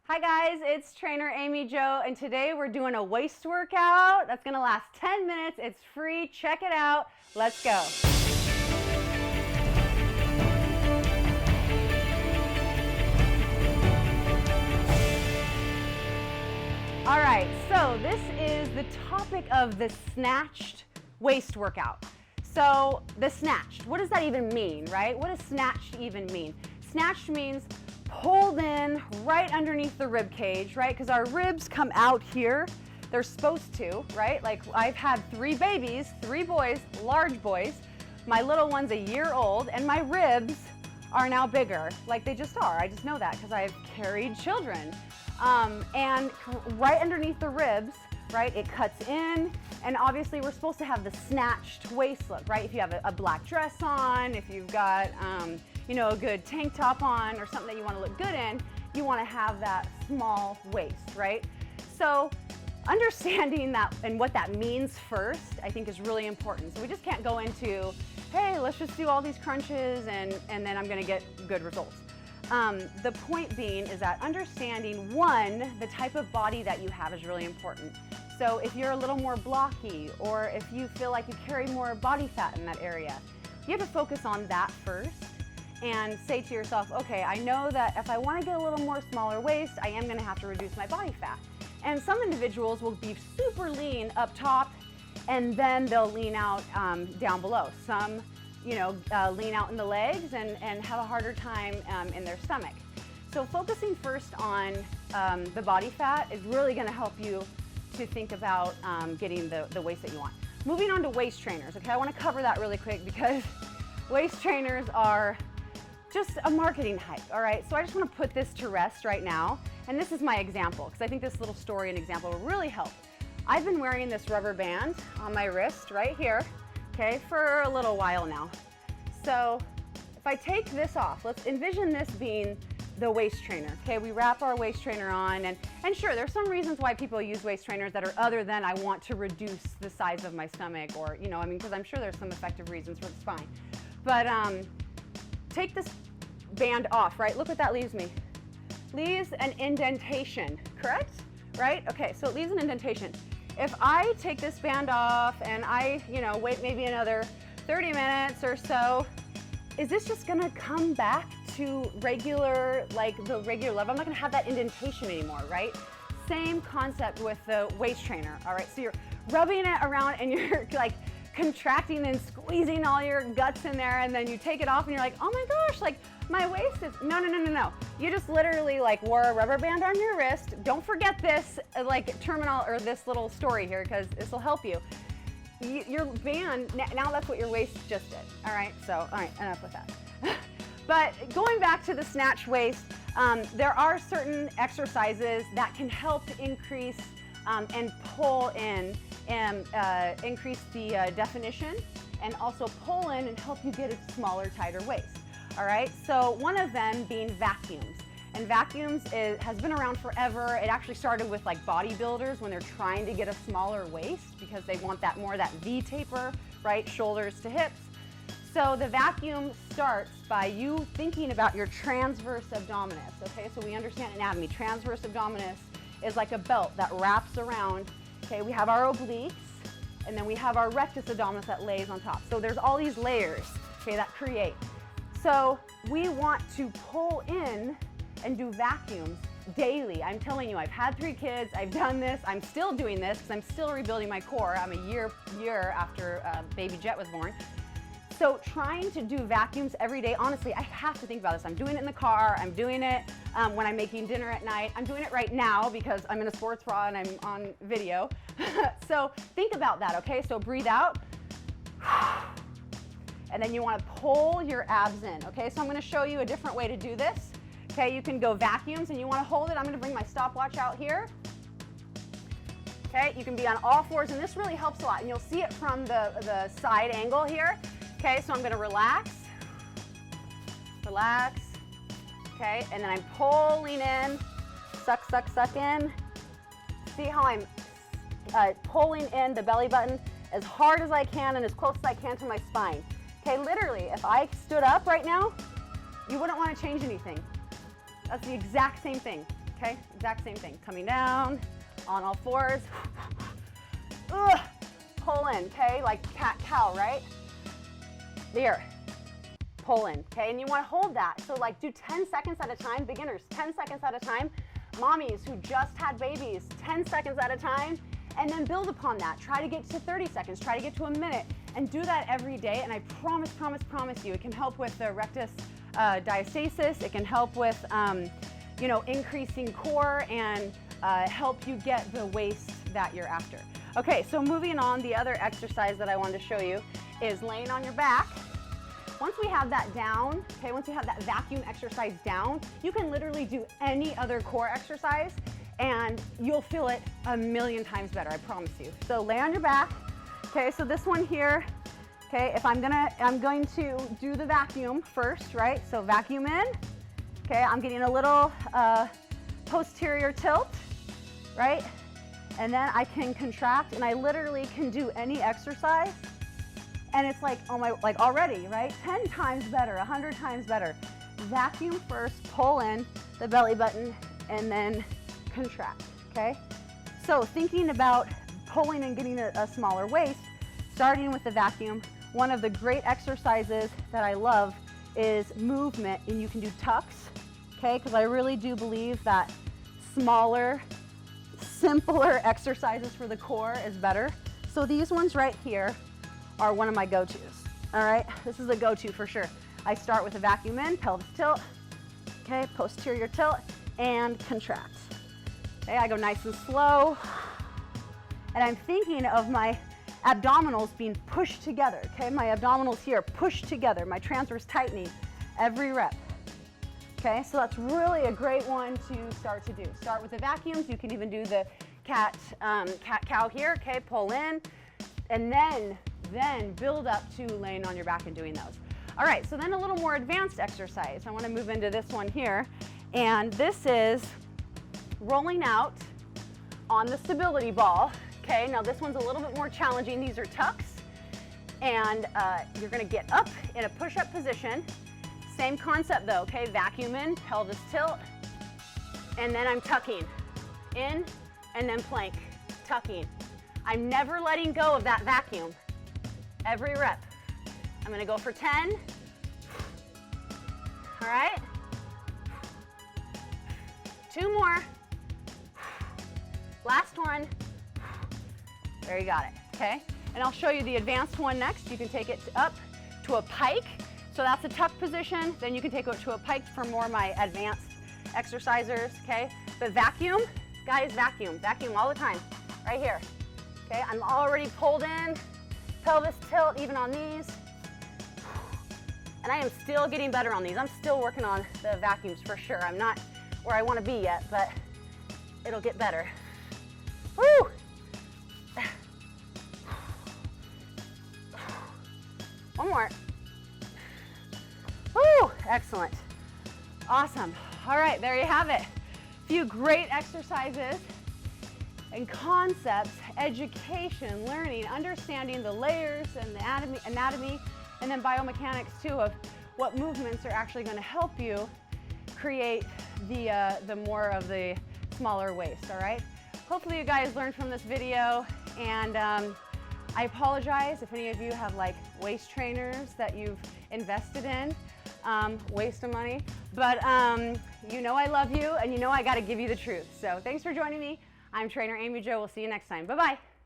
Hi guys, it's trainer Amy Jo, and today we're doing a waist workout that's gonna last 10 minutes. It's free, check it out. Let's go. All right, so this is the topic of the snatched waist workout. So the snatched, what does that even mean, right? What does snatched even mean? Snatched means pulled in right underneath the rib cage, right? Because our ribs come out here. They're supposed to, right? Like I've had 3 babies, 3 boys, large boys. My little one's a year old, and my ribs are now bigger. Like they just are. I just know that because I've carried children. And right underneath the ribs, right, it cuts in, and obviously we're supposed to have the snatched waist look, right? If you have a black dress on, if you've got, you know, a good tank top on or something that you want to look good in, you want to have that small waist, right? So understanding that and what that means first, I think is really important. So we just can't go into, hey, let's just do all these crunches and then I'm going to get good results. The point being is that understanding, one, the type of body that you have is really important. So if you're a little more blocky, or if you feel like you carry more body fat in that area, you have to focus on that first and say to yourself, okay, I know that if I want to get a little more smaller waist, I am going to have to reduce my body fat. And some individuals will be super lean up top, and then they'll lean out down below. Some, you know, lean out in the legs and have a harder time in their stomach. So focusing first on the body fat is really going to help you to think about getting the waist that you want. Moving on to waist trainers, okay? I want to cover that really quick because waist trainers are just a marketing hype, all right? So I just want to put this to rest right now. And this is my example, because I think this little story and example will really help. I've been wearing this rubber band on my wrist right here, okay, for a little while now. So if I take this off, let's envision this being the waist trainer, okay? We wrap our waist trainer on, and sure, there's some reasons why people use waist trainers that are other than I want to reduce the size of my stomach, or, you know, I mean, because I'm sure there's some effective reasons for it's fine. But take this band off, right? Look what that leaves me. Leaves an indentation, correct? Right? Okay, so it leaves an indentation. If I take this band off and I, you know, wait maybe another 30 minutes or so, is this just gonna come back to regular, like the regular level? I'm not gonna have that indentation anymore, right? Same concept with the waist trainer, all right? So you're rubbing it around and you're like contracting and squeezing all your guts in there, and then you take it off and you're like, oh my gosh, like my waist is, no. You just literally like wore a rubber band on your wrist. Don't forget this like terminal or this little story here, because this will help you. Your band, now that's what your waist just did, all right? So, all right, enough with that. But going back to the snatch waist, there are certain exercises that can help increase and pull in and increase the definition, and also pull in and help you get a smaller, tighter waist. All right, so one of them being vacuums. And vacuums has been around forever. It actually started with like bodybuilders when they're trying to get a smaller waist because they want that more that V taper, right, shoulders to hips. So the vacuum starts by you thinking about your transverse abdominis, okay? So we understand anatomy. Transverse abdominis is like a belt that wraps around, okay? We have our obliques, and then we have our rectus abdominis that lays on top. So there's all these layers, okay, that create. So we want to pull in and do vacuums daily. I'm telling you, I've had 3 kids, I've done this, I'm still doing this because I'm still rebuilding my core. I'm a year after baby Jet was born. So trying to do vacuums every day, honestly, I have to think about this. I'm doing it in the car, I'm doing it when I'm making dinner at night. I'm doing it right now because I'm in a sports bra and I'm on video. So think about that, okay? So breathe out. And then you want to pull your abs in, okay? So I'm going to show you a different way to do this. Okay, you can go vacuums and you want to hold it. I'm going to bring my stopwatch out here. Okay, you can be on all fours, and this really helps a lot, and you'll see it from the side angle here. Okay, so I'm going to relax, okay, and then I'm pulling in, suck in. See how I'm pulling in the belly button as hard as I can and as close as I can to my spine. Okay, literally, if I stood up right now, you wouldn't want to change anything. That's the exact same thing. okay? Exact same thing. Coming down on all fours. Ugh. Pull in, okay? Like cat-cow, right? There. Pull in, okay? And you want to hold that. So like do 10 seconds at a time. Beginners, 10 seconds at a time. Mommies who just had babies, 10 seconds at a time. And then build upon that. Try to get to 30 seconds. Try to get to a minute. And do that every day. And I promise you, it can help with the rectus diastasis. It can help with, you know, increasing core and help you get the waist that you're after. Okay, so moving on, the other exercise that I wanted to show you is laying on your back. Once we have that down, okay, once you have that vacuum exercise down, you can literally do any other core exercise and you'll feel it a million times better, I promise you. So lay on your back. Okay, so this one here, okay, if I'm going to do the vacuum first, right? So vacuum in, okay, I'm getting a little posterior tilt, right? And then I can contract and I literally can do any exercise. And it's like, oh my, like already, right? 10 times better, 100 times better. Vacuum first, pull in the belly button, and then contract, okay? So thinking about pulling and getting a smaller waist, starting with the vacuum, one of the great exercises that I love is movement, and you can do tucks, okay? Because I really do believe that smaller, simpler exercises for the core is better. So these ones right here are one of my go-tos, all right? This is a go-to for sure. I start with a vacuum in, pelvis tilt, okay, posterior tilt, and contract. Okay, I go nice and slow, and I'm thinking of my abdominals being pushed together, okay? My abdominals here pushed together, my transverse tightening every rep, okay? So that's really a great one to start to do. Start with the vacuums. You can even do the cat-cow here, okay? Pull in, and then build up to laying on your back and doing those. All right, so then a little more advanced exercise. I want to move into this one here, and this is rolling out on the stability ball. Okay, now this one's a little bit more challenging. These are tucks, and you're going to get up in a push-up position. Same concept though, okay? Vacuum in, pelvis tilt, and then I'm tucking in, and then plank, tucking. I'm never letting go of that vacuum. Every rep. I'm gonna go for 10. All right. 2 more. Last one. There, you got it, okay? And I'll show you the advanced one next. You can take it up to a pike. So that's a tuck position. Then you can take it to a pike for more of my advanced exercisers, okay? But vacuum, guys, vacuum all the time, right here. Okay, I'm already pulled in, pelvis tilt even on these. And I am still getting better on these. I'm still working on the vacuums for sure. I'm not where I want to be yet, but it'll get better. Woo! One more. Woo! Excellent. Awesome. All right, there you have it. A few great exercises and concepts, education, learning, understanding the layers and the anatomy, and then biomechanics too of what movements are actually going to help you create the more of the smaller waist, all right? Hopefully you guys learned from this video, and I apologize if any of you have like waist trainers that you've invested in, waste of money, but you know I love you, and you know I got to give you the truth. So thanks for joining me. I'm Trainer Amy Jo. We'll see you next time. Bye-bye.